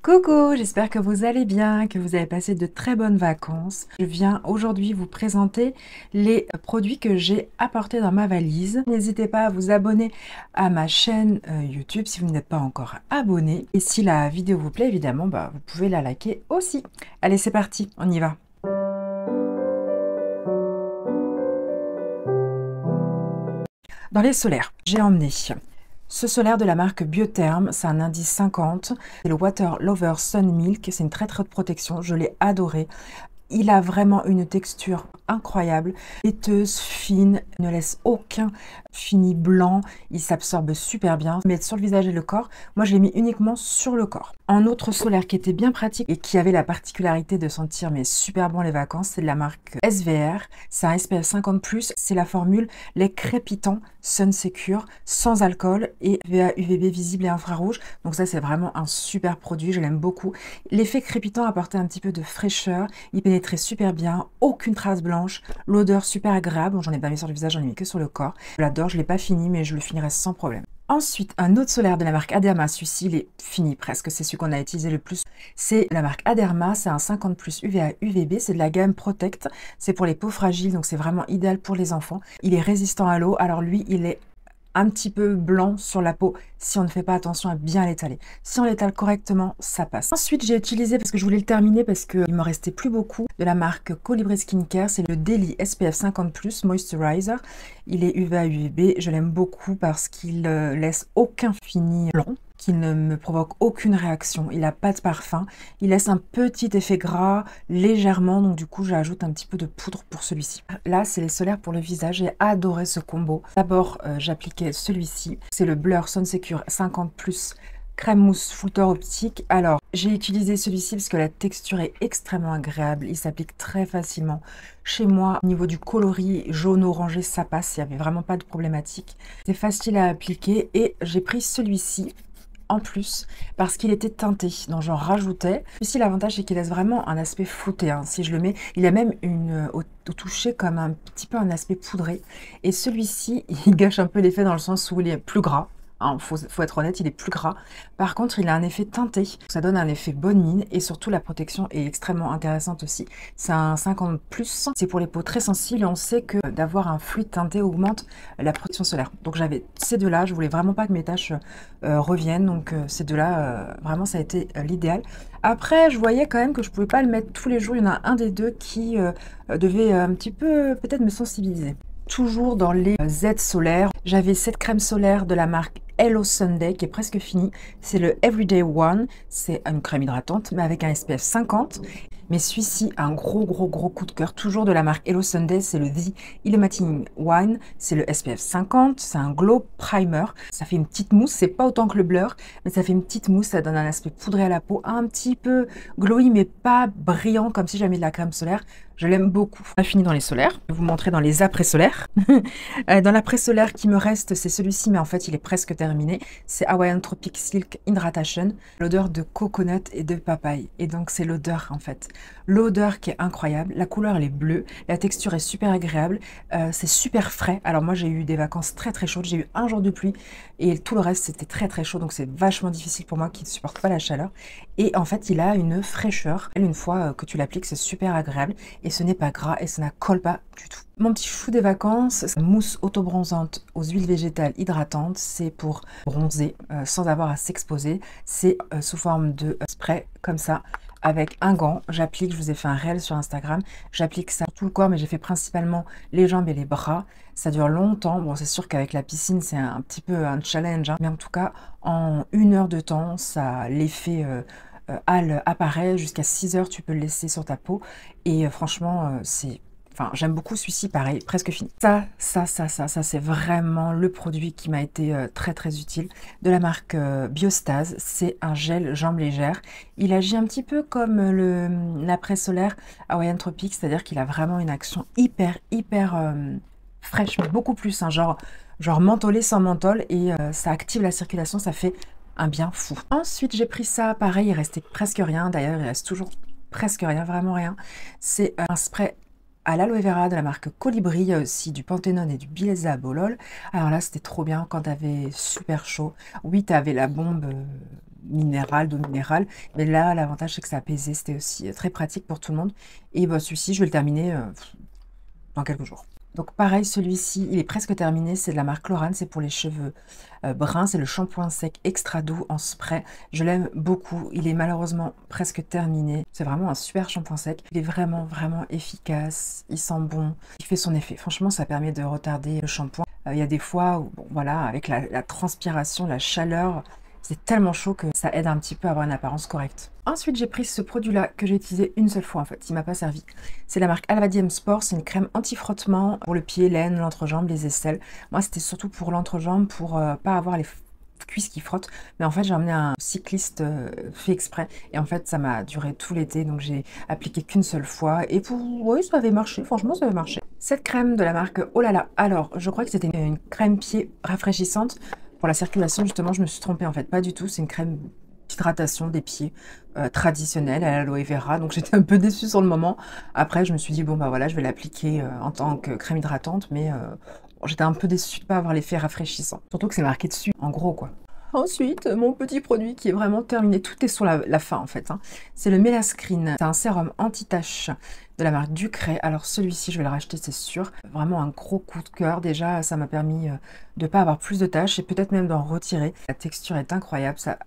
Coucou, j'espère que vous allez bien, que vous avez passé de très bonnes vacances. Je viens aujourd'hui vous présenter les produits que j'ai apportés dans ma valise. N'hésitez pas à vous abonner à ma chaîne YouTube si vous n'êtes pas encore abonné. Et si la vidéo vous plaît, évidemment, vous pouvez la liker aussi. Allez, c'est parti, on y va. Dans les solaires, j'ai emmené ce solaire de la marque Biotherm, c'est un indice 50. C'est le Water Lover Sun Milk, c'est une très haute protection, je l'ai adoré. Il a vraiment une texture incroyable, laiteuse, fine, ne laisse aucun fini blanc, il s'absorbe super bien. Mettre sur le visage et le corps, moi je l'ai mis uniquement sur le corps. Un autre solaire qui était bien pratique et qui avait la particularité de sentir mais super bon les vacances, c'est de la marque SVR. C'est un SPF 50+, c'est la formule lait crépitant Sun Secure, sans alcool et UVA, UVB visible et infrarouge. Donc ça c'est vraiment un super produit, je l'aime beaucoup. L'effet crépitant apportait un petit peu de fraîcheur, il pénétrait super bien, aucune trace blanche, l'odeur super agréable. Bon, j'en ai pas mis sur le visage, j'en ai mis que sur le corps. Je l'adore, je l'ai pas fini mais je le finirai sans problème. Ensuite, un autre solaire de la marque Aderma, celui-ci il est fini presque, c'est celui qu'on a utilisé le plus. C'est la marque Aderma, c'est un 50+ UVA UVB, c'est de la gamme Protect, c'est pour les peaux fragiles, donc c'est vraiment idéal pour les enfants. Il est résistant à l'eau, alors lui il est un petit peu blanc sur la peau si on ne fait pas attention à bien l'étaler. Si on l'étale correctement, ça passe. Ensuite, j'ai utilisé, parce que je voulais le terminer, parce qu'il me restait plus beaucoup, de la marque Colibri Skincare, c'est le Daily SPF 50+ Moisturizer. Il est UVA UVB, je l'aime beaucoup parce qu'il laisse aucun fini blanc, qu'il ne me provoque aucune réaction, il n'a pas de parfum, il laisse un petit effet gras légèrement, donc du coup j'ajoute un petit peu de poudre pour celui-ci. Là c'est les solaires pour le visage, j'ai adoré ce combo. D'abord j'appliquais celui-ci, c'est le Blur Sun Secure 50+ crème mousse fouteur optique. Alors j'ai utilisé celui-ci parce que la texture est extrêmement agréable, il s'applique très facilement. Chez moi, au niveau du coloris jaune-orangé, ça passe, il n'y avait vraiment pas de problématique. C'est facile à appliquer et j'ai pris celui-ci en plus parce qu'il était teinté, donc j'en rajoutais. Ici l'avantage c'est qu'il laisse vraiment un aspect fouetté, hein. Si je le mets, il a même au toucher comme un petit peu un aspect poudré, et celui-ci il gâche un peu l'effet dans le sens où il est plus gras. Faut être honnête, il est plus gras. Par contre, il a un effet teinté. Ça donne un effet bonne mine et surtout la protection est extrêmement intéressante aussi. C'est un 50+. C'est pour les peaux très sensibles et on sait que d'avoir un fluide teinté augmente la protection solaire. Donc j'avais ces deux-là. Je voulais vraiment pas que mes taches reviennent. Donc ces deux-là, vraiment ça a été l'idéal. Après, je voyais quand même que je pouvais pas le mettre tous les jours. Il y en a un des deux qui devait un petit peu peut-être me sensibiliser. Toujours dans les Z solaires, j'avais cette crème solaire de la marque Hello Sunday qui est presque finie. C'est le Everyday One, c'est une crème hydratante mais avec un SPF 50. Mais celui-ci a un gros coup de cœur, toujours de la marque Hello Sunday, c'est le The Illuminating One, c'est le SPF 50, c'est un glow primer. Ça fait une petite mousse, c'est pas autant que le blur, mais ça fait une petite mousse, ça donne un aspect poudré à la peau, un petit peu glowy mais pas brillant comme si j'avais mis de la crème solaire. Je l'aime beaucoup. On a fini dans les solaires. Je vais vous montrer dans les après-solaires. Dans l'après-solaire qui me reste, c'est celui-ci, mais en fait, il est presque terminé. C'est Hawaiian Tropic Silk Hydratation. L'odeur de coconut et de papaye. Et donc, c'est l'odeur, en fait. L'odeur qui est incroyable. La couleur, elle est bleue. La texture est super agréable. C'est super frais. Alors, moi, j'ai eu des vacances très chaudes. J'ai eu un jour de pluie. Et tout le reste, c'était très chaud. Donc, c'est vachement difficile pour moi qui ne supporte pas la chaleur. Et en fait, il a une fraîcheur. Une fois que tu l'appliques, c'est super agréable. Et ce n'est pas gras et ça ne colle pas du tout. Mon petit chou des vacances, c'est une mousse auto-bronzante aux huiles végétales hydratantes. C'est pour bronzer sans avoir à s'exposer. C'est sous forme de spray comme ça, avec un gant. J'applique, je vous ai fait un réel sur Instagram, j'applique ça sur tout le corps, mais j'ai fait principalement les jambes et les bras. Ça dure longtemps. Bon, c'est sûr qu'avec la piscine, c'est un petit peu un challenge, hein. Mais en tout cas, en 1 heure de temps, ça l'effet hâle apparaît. Jusqu'à 6 heures, tu peux le laisser sur ta peau. Et franchement, c'est... Enfin, j'aime beaucoup celui-ci, pareil, presque fini. Ça, c'est vraiment le produit qui m'a été très utile. De la marque Biostase, c'est un gel jambes légères. Il agit un petit peu comme l'après-solaire Hawaiian Tropic, c'est-à-dire qu'il a vraiment une action hyper fraîche, mais beaucoup plus, hein, genre mentholé sans menthol, et ça active la circulation, ça fait un bien fou. Ensuite, j'ai pris ça, pareil, il restait presque rien, d'ailleurs, il reste toujours presque rien, vraiment rien. C'est un spray à l'aloe vera de la marque Colibri, il y a aussi du panthénone et du bilésabolool. Alors là, c'était trop bien quand t'avais super chaud. Oui, t'avais la bombe minérale, d'eau minérale. Mais là, l'avantage, c'est que ça apaisait. C'était aussi très pratique pour tout le monde. Et bah, celui-ci, je vais le terminer dans quelques jours. Donc pareil, celui-ci, il est presque terminé. C'est de la marque Lorane. C'est pour les cheveux bruns. C'est le shampoing sec extra doux en spray. Je l'aime beaucoup. Il est malheureusement presque terminé. C'est vraiment un super shampoing sec. Il est vraiment, vraiment efficace. Il sent bon. Il fait son effet. Franchement, ça permet de retarder le shampoing. Il y a des fois où, bon, voilà, avec la transpiration, la chaleur, c'est tellement chaud que ça aide un petit peu à avoir une apparence correcte. Ensuite, j'ai pris ce produit-là que j'ai utilisé une seule fois en fait. Il m'a pas servi. C'est la marque Alvadium Sport. C'est une crème anti-frottement pour le pied, l'aine, l'entrejambe, les aisselles. Moi, c'était surtout pour l'entrejambe pour pas avoir les cuisses qui frottent. Mais en fait, j'ai emmené un cycliste fait exprès. Et en fait, ça m'a duré tout l'été. Donc, j'ai appliqué qu'une seule fois. Et pour... oui, ça avait marché. Franchement, ça avait marché. Cette crème de la marque Oh là là. Alors, je crois que c'était une crème pied rafraîchissante. Pour la circulation, justement, je me suis trompée en fait. Pas du tout. C'est une crème d'hydratation des pieds traditionnelle à l'aloe vera. Donc, j'étais un peu déçue sur le moment. Après, je me suis dit, bon, bah voilà, je vais l'appliquer en tant que crème hydratante. Mais j'étais un peu déçue de ne pas avoir l'effet rafraîchissant. Surtout que c'est marqué dessus, en gros, quoi. Ensuite, mon petit produit qui est vraiment terminé, tout est sur la fin en fait, hein. C'est le Melascreen. C'est un sérum anti-tache de la marque Ducray. Alors celui-ci, je vais le racheter, c'est sûr. Vraiment un gros coup de cœur. Déjà, ça m'a permis de ne pas avoir plus de taches et peut-être même d'en retirer. La texture est incroyable, ça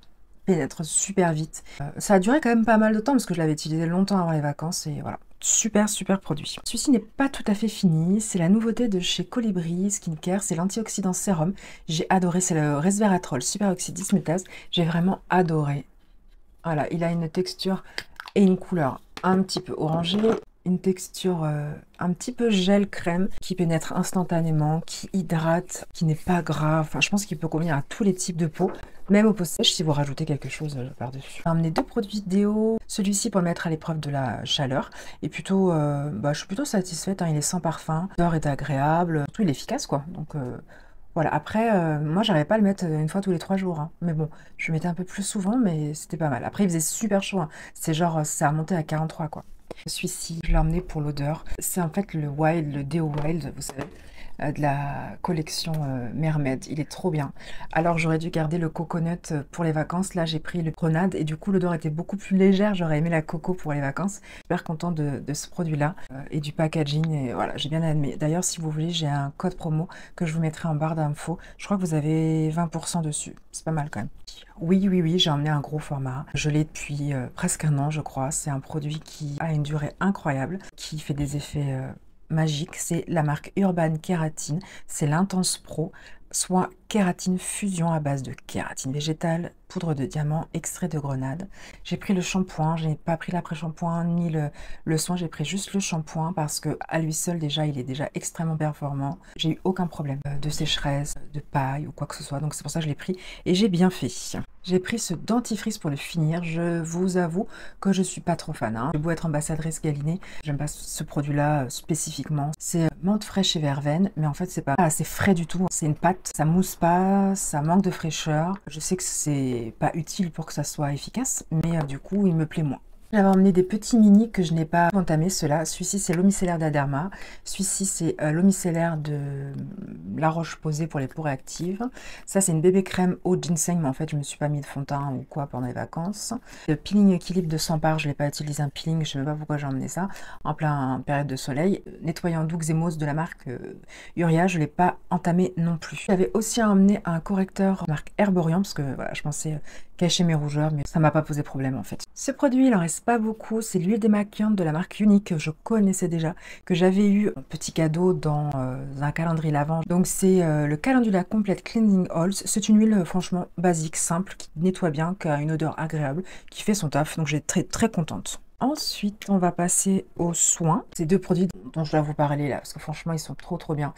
pénètre super vite. Ça a duré quand même pas mal de temps parce que je l'avais utilisé longtemps avant les vacances et voilà. Super, super produit. Celui-ci n'est pas tout à fait fini. C'est la nouveauté de chez Colibri Skincare. C'est l'antioxydant sérum. J'ai adoré. C'est le resveratrol superoxyde dismutase. J'ai vraiment adoré. Voilà, il a une texture et une couleur un petit peu orangée. Une texture un petit peu gel crème qui pénètre instantanément, qui hydrate, qui n'est pas grave. Enfin, je pense qu'il peut convenir à tous les types de peau, même aux peaux sèches si vous rajoutez quelque chose par-dessus. J'ai emmené deux produits déo, celui-ci pour le mettre à l'épreuve de la chaleur. Et plutôt, je suis plutôt satisfaite, hein, il est sans parfum, l'odeur est agréable, surtout il est efficace quoi. Donc voilà, après, moi j'arrivais pas à le mettre une fois tous les 3 jours, hein. Mais bon, je le mettais un peu plus souvent, mais c'était pas mal. Après, il faisait super chaud, hein. C'est genre, ça a remonté à 43 quoi. Celui-ci, je l'ai emmené pour l'odeur. C'est en fait le Wild, le Deo Wild, vous savez, de la collection Mermaid. Il est trop bien. Alors j'aurais dû garder le coconut pour les vacances. Là, j'ai pris le grenade et du coup, l'odeur était beaucoup plus légère. J'aurais aimé la coco pour les vacances. Super content de ce produit-là et du packaging. Et voilà, j'ai bien aimé. D'ailleurs, si vous voulez, j'ai un code promo que je vous mettrai en barre d'infos. Je crois que vous avez 20% dessus. C'est pas mal quand même. Oui, oui, oui, j'ai emmené un gros format. Je l'ai depuis presque un an, je crois. C'est un produit qui a une durée incroyable, qui fait des effets magiques. C'est la marque Urban Kératine. C'est l'Intense Pro, soit kératine fusion à base de kératine végétale, poudre de diamant, extrait de grenade. J'ai pris le shampoing, je n'ai pas pris l'après-shampoing ni le soin, j'ai pris juste le shampoing parce que à lui seul déjà, il est déjà extrêmement performant. J'ai eu aucun problème de sécheresse, de paille ou quoi que ce soit, donc c'est pour ça que je l'ai pris et j'ai bien fait. J'ai pris ce dentifrice pour le finir. Je vous avoue que je suis pas trop fan, hein. J'ai beau être ambassadrice Galinée, j'aime pas ce produit-là spécifiquement. C'est menthe fraîche et verveine, mais en fait c'est pas assez frais du tout. C'est une pâte, ça mousse pas, ça manque de fraîcheur. Je sais que c'est pas utile pour que ça soit efficace, mais du coup il me plaît moins. J'avais emmené des petits mini que je n'ai pas entamé, ceux-là. Celui-ci, c'est l'homicellaire d'Aderma. Celui-ci, c'est l'homicellaire de La Roche-Posay pour les peaux réactives. Ça, c'est une bébé crème au ginseng, mais en fait, je me suis pas mis de fond de teint ou quoi pendant les vacances. Le peeling équilibre de 100 par, je l'ai pas utilisé un peeling, je sais pas pourquoi j'ai emmené ça, en plein période de soleil. Nettoyant doux Xémose de la marque Uria, je l'ai pas entamé non plus. J'avais aussi emmené un correcteur marque Herborian, parce que voilà, je pensais cacher mes rougeurs, mais ça m'a pas posé problème en fait. Ce produit, il en reste pas beaucoup, c'est l'huile démaquillante de la marque Unique que je connaissais déjà, que j'avais eu en petit cadeau dans un calendrier lavant. Donc c'est le Calendula Complete Cleansing Oils. C'est une huile franchement basique, simple, qui nettoie bien, qui a une odeur agréable, qui fait son taf, donc j'étais très contente. Ensuite, on va passer aux soins. Ces deux produits dont je dois vous parler là, parce que franchement, ils sont trop bien.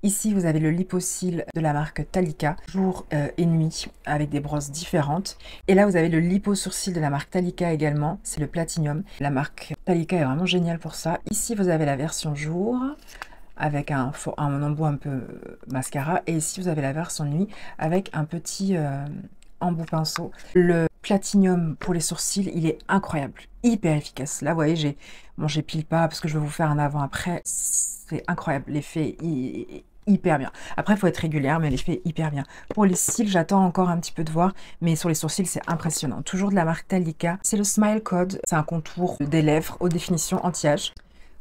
Ici, vous avez le Liposil de la marque Talika, jour et nuit, avec des brosses différentes. Et là, vous avez le Lipo Sourcil de la marque Talika également, c'est le Platinum. La marque Talika est vraiment géniale pour ça. Ici, vous avez la version jour, avec un embout un peu mascara. Et ici, vous avez la version nuit, avec un petit embout pinceau. Le Platinum pour les sourcils, il est incroyable, hyper efficace. Là, vous voyez, j'épile pas parce que je vais vous faire un avant-après. C'est incroyable, l'effet hyper bien. Après, il faut être régulière, mais elle est fait hyper bien. Pour les cils, j'attends encore un petit peu de voir, mais sur les sourcils, c'est impressionnant. Toujours de la marque Talika. C'est le Smile Code. C'est un contour des lèvres, haute définition anti-âge.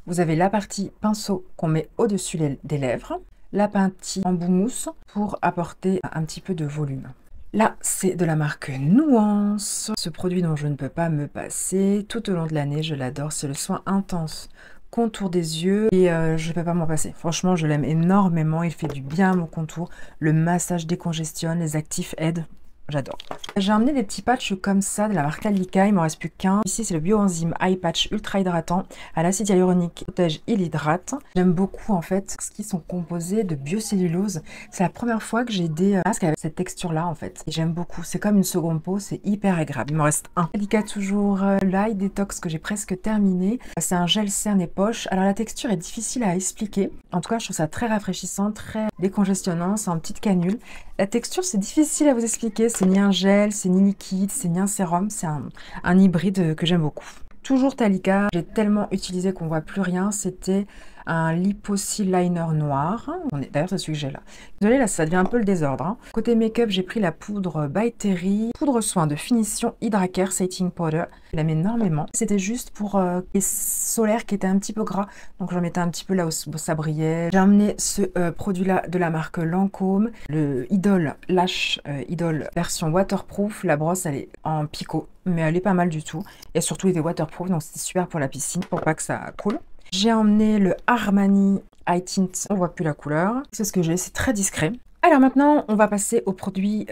Vous avez la partie pinceau qu'on met au-dessus des lèvres, la partie embout mousse pour apporter un petit peu de volume. Là, c'est de la marque Nuance. Ce produit dont je ne peux pas me passer tout au long de l'année, je l'adore. C'est le soin intense contour des yeux et je ne peux pas m'en passer. Franchement, je l'aime énormément. Il fait du bien à mon contour. Le massage décongestionne, les actifs aident. J'adore. J'ai emmené des petits patchs comme ça de la marque Talika, il m'en reste plus qu'un. Ici c'est le Bioenzyme Eye Patch Ultra Hydratant à l'acide hyaluronique, protège et l'hydrate. J'aime beaucoup en fait parce qu'ils sont composés de biocellulose. C'est la première fois que j'ai des masques avec cette texture là en fait. Et j'aime beaucoup, c'est comme une seconde peau, c'est hyper agréable. Il m'en reste un. Talika toujours l'Eye Detox que j'ai presque terminé. C'est un gel cerne et poche. Alors la texture est difficile à expliquer. En tout cas je trouve ça très rafraîchissant, très décongestionnant, c'est en petite canule. La texture, c'est difficile à vous expliquer. C'est ni un gel, c'est ni liquide, c'est ni un sérum. C'est un hybride que j'aime beaucoup. Toujours Talika. J'ai tellement utilisé qu'on voit plus rien. C'était un Liposil Liner noir. D'ailleurs, c'est celui que j'ai là. Désolée, là, ça devient un peu le désordre. Hein. Côté make-up, j'ai pris la poudre By Terry. Poudre soin de finition Hydra Care Setting Powder. Je l'aime énormément. C'était juste pour les solaires qui étaient un petit peu gras. Donc, j'en mettais un petit peu là où ça brillait. J'ai emmené ce produit-là de la marque Lancôme. Le Idol Lash Idol version waterproof. La brosse, elle est en picot. Mais elle est pas mal du tout. Et surtout, il est waterproof. Donc, c'est super pour la piscine. Pour pas que ça coule. J'ai emmené le Armani Eye Tint, on voit plus la couleur. C'est ce que j'ai, c'est très discret. Alors maintenant, on va passer aux produits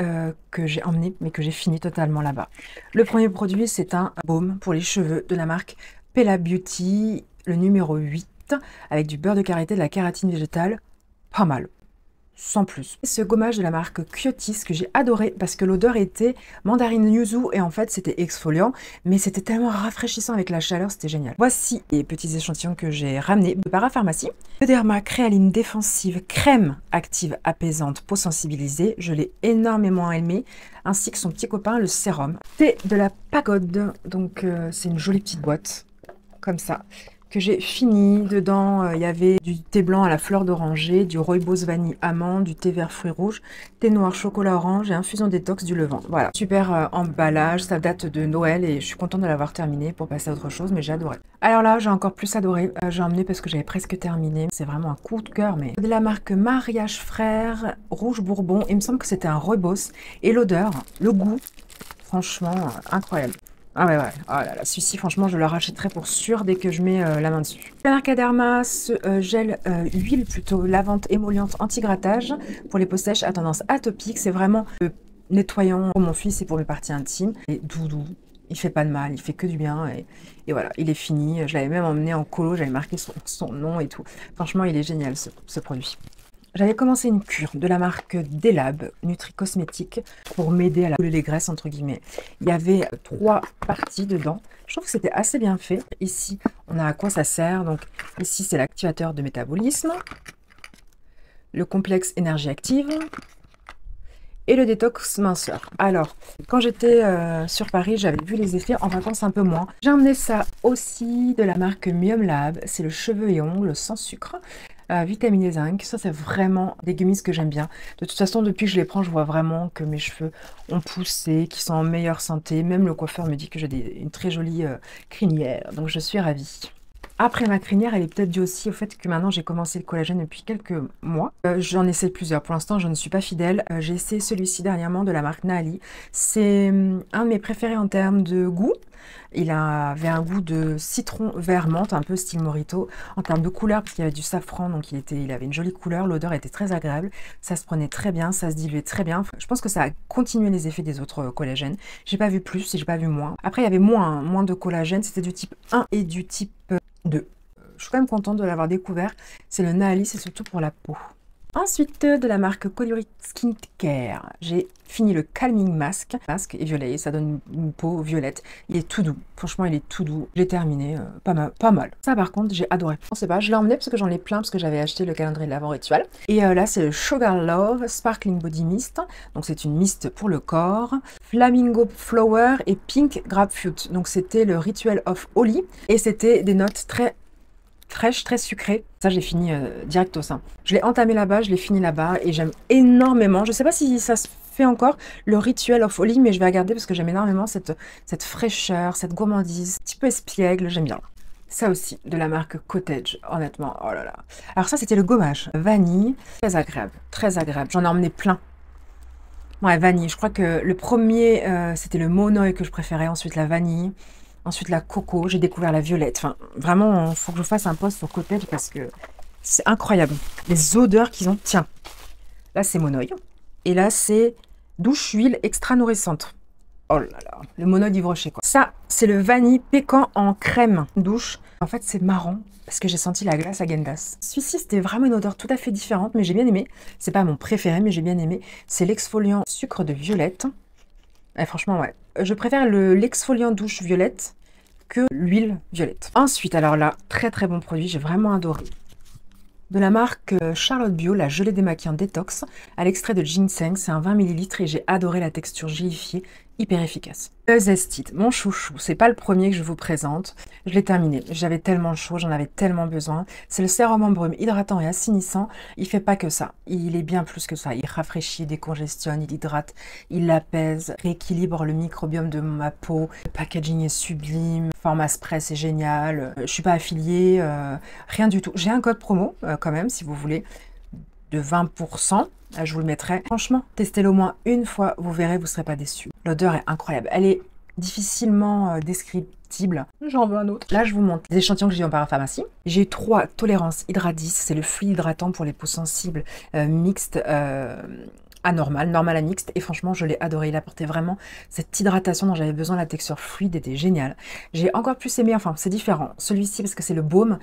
que j'ai emmenés, mais que j'ai fini totalement là-bas. Le premier produit, c'est un baume pour les cheveux de la marque Pella Beauty, le numéro 8, avec du beurre de karité, de la kératine végétale. Pas mal. Sans plus. Ce gommage de la marque Kyotis que j'ai adoré parce que l'odeur était mandarine yuzu et en fait c'était exfoliant mais c'était tellement rafraîchissant avec la chaleur, c'était génial. Voici les petits échantillons que j'ai ramenés de Parapharmacie. Le Derma Créaline Défensive crème active apaisante peau sensibilisée, je l'ai énormément aimé, ainsi que son petit copain le sérum. C'est de la Pagode, donc c'est une jolie petite boîte comme ça. Que j'ai fini. Dedans, il y avait du thé blanc à la fleur d'oranger, du rooibos vanille amande, du thé vert fruits rouges, thé noir chocolat orange et infusion détox du levain. Voilà, super emballage, ça date de Noël et je suis contente de l'avoir terminé pour passer à autre chose, mais j'ai adoré. Alors là, j'ai encore plus adoré. J'ai emmené parce que j'avais presque terminé. C'est vraiment un coup de cœur, mais de la marque Mariage Frères Rouge Bourbon. Il me semble que c'était un rooibos et l'odeur, le goût, franchement, incroyable. Ah ouais, oh là là, celui-ci, franchement, je le rachèterai pour sûr dès que je mets la main dessus. La marque Derma, ce gel huile plutôt lavante émolliente anti-grattage pour les peaux sèches à tendance atopique. C'est vraiment nettoyant pour mon fils et pour mes parties intimes. Et doudou, il fait pas de mal, il fait que du bien. Et voilà, il est fini. Je l'avais même emmené en colo, j'avais marqué son nom et tout. Franchement, il est génial ce produit. J'avais commencé une cure de la marque Delab, Nutri Cosmétique, pour m'aider à la couler les graisses, entre guillemets. Il y avait 3 parties dedans. Je trouve que c'était assez bien fait. Ici, on a à quoi ça sert. Donc, ici, c'est l'activateur de métabolisme, le complexe énergie active et le détox minceur. Alors, quand j'étais sur Paris, j'avais vu les effets, en vacances un peu moins. J'ai emmené ça aussi de la marque Mium Lab. C'est le cheveux et ongles sans sucre. Vitaminé zinc, ça c'est vraiment des gummies que j'aime bien. De toute façon, depuis que je les prends, je vois vraiment que mes cheveux ont poussé, qu'ils sont en meilleure santé. Même le coiffeur me dit que j'ai une très jolie crinière, donc je suis ravie. Après, ma crinière, elle est peut-être due aussi au fait que maintenant j'ai commencé le collagène depuis quelques mois. J'en essaie plusieurs. Pour l'instant, je ne suis pas fidèle. J'ai essayé celui-ci dernièrement de la marque Nali. C'est un de mes préférés en termes de goût. Il avait un goût de citron vert menthe, un peu style Morito. En termes de couleur, parce qu'il y avait du safran, donc il avait une jolie couleur. L'odeur était très agréable. Ça se prenait très bien, ça se diluait très bien. Je pense que ça a continué les effets des autres collagènes. J'ai pas vu plus et j'ai pas vu moins. Après, il y avait moins de collagène. C'était du type 1 et du type 2. Je suis quand même contente de l'avoir découvert. C'est le Nali, c'est surtout pour la peau. Ensuite, de la marque Colourite Skincare, j'ai fini le Calming Mask. Le masque est violet, ça donne une peau violette. Il est tout doux. Franchement, il est tout doux. J'ai terminé, pas mal. Ça, par contre, j'ai adoré. Je sais pas, je l'ai emmené parce que j'en ai plein, parce que j'avais acheté le calendrier de l'Avent rituel. Et là, c'est le Sugar Love Sparkling Body Mist. Donc, c'est une mist pour le corps. Flamingo Flower et Pink Grapefruit. Donc, c'était le Ritual of Holly. Et c'était des notes très fraîche, très sucrée. Ça, j'ai fini direct au sein. Je l'ai entamé là-bas, je l'ai fini là-bas et j'aime énormément. Je sais pas si ça se fait encore, le rituel of Oli, mais je vais regarder parce que j'aime énormément cette fraîcheur, cette gourmandise, un petit peu espiègle, j'aime bien. Ça aussi, de la marque Cottage, honnêtement, oh là là. Alors ça, c'était le gommage vanille, très agréable, très agréable. J'en ai emmené plein. Ouais, vanille. Je crois que le premier, c'était le monoï que je préférais, ensuite la vanille, ensuite la coco. J'ai découvert la violette. Enfin, vraiment, il faut que je fasse un post sur Cottage parce que c'est incroyable. Les odeurs qu'ils ont. Tiens, là, c'est monoï. Et là, c'est douche huile extra nourrissante. Oh là là, le monoï d'Yves Rocher, quoi. Ça, c'est le vanille pécan en crème douche. En fait, c'est marrant parce que j'ai senti la glace Häagen-Dazs. Celui-ci, c'était vraiment une odeur tout à fait différente, mais j'ai bien aimé. C'est pas mon préféré, mais j'ai bien aimé. C'est l'exfoliant sucre de violette. Et franchement, ouais. Je préfère l'exfoliant douche violette que l'huile violette. Ensuite, alors là, très très bon produit, j'ai vraiment adoré. De la marque Charlotte Bio, la gelée démaquillant détox à l'extrait de ginseng, c'est un 20 ml et j'ai adoré la texture gélifiée, hyper efficace. Le Zestit, mon chouchou, c'est pas le premier que je vous présente, je l'ai terminé, j'avais tellement chaud, j'en avais tellement besoin. C'est le sérum en brume hydratant et assainissant, il fait pas que ça, il est bien plus que ça, il rafraîchit, décongestionne, il hydrate, il apaise, rééquilibre le microbiome de ma peau, le packaging est sublime, format spray c'est génial, je suis pas affiliée, rien du tout. J'ai un code promo quand même si vous voulez de 20%, je vous le mettrai. Franchement, testez-le au moins une fois, vous verrez, vous ne serez pas déçus. L'odeur est incroyable, elle est difficilement descriptible. J'en veux un autre. Là, je vous montre les échantillons que j'ai eu en parapharmacie. J'ai eu 3 tolérances Hydradis, c'est le fluide hydratant pour les peaux sensibles mixtes. Anormal, normal à mixte, et franchement je l'ai adoré, il apportait vraiment cette hydratation dont j'avais besoin, la texture fluide était géniale. J'ai encore plus aimé, enfin c'est différent, celui-ci parce que c'est le baume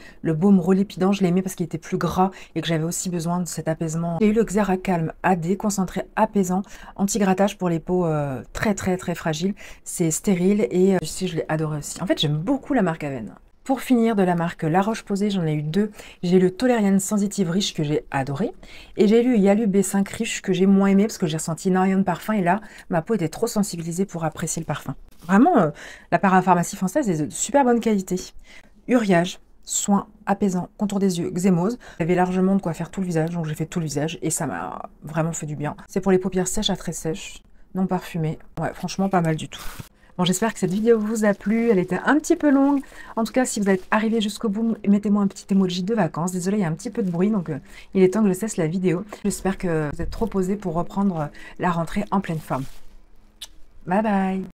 relipidant, je l'ai aimé parce qu'il était plus gras et que j'avais aussi besoin de cet apaisement. J'ai eu le Xeracalm AD, concentré apaisant, anti-grattage pour les peaux très très très fragiles, c'est stérile et celui-ci je l'ai adoré aussi. En fait j'aime beaucoup la marque Aven. Pour finir, de la marque La Roche-Posay, j'en ai eu 2. J'ai le Toleriane Sensitive Riche que j'ai adoré. Et j'ai eu le Yalu B5 Riche que j'ai moins aimé parce que j'ai ressenti énormément de parfum. Et là, ma peau était trop sensibilisée pour apprécier le parfum. Vraiment, la parapharmacie française est de super bonne qualité. Uriage, soin apaisant, contour des yeux, eczémose. J'avais largement de quoi faire tout le visage, donc j'ai fait tout le visage. Et ça m'a vraiment fait du bien. C'est pour les paupières sèches à très sèches, non parfumées. Ouais, franchement, pas mal du tout. Bon, j'espère que cette vidéo vous a plu, elle était un petit peu longue. En tout cas, si vous êtes arrivé jusqu'au bout, mettez-moi un petit emoji de vacances. Désolée, il y a un petit peu de bruit, donc il est temps que je cesse la vidéo. J'espère que vous êtes trop posés pour reprendre la rentrée en pleine forme. Bye bye!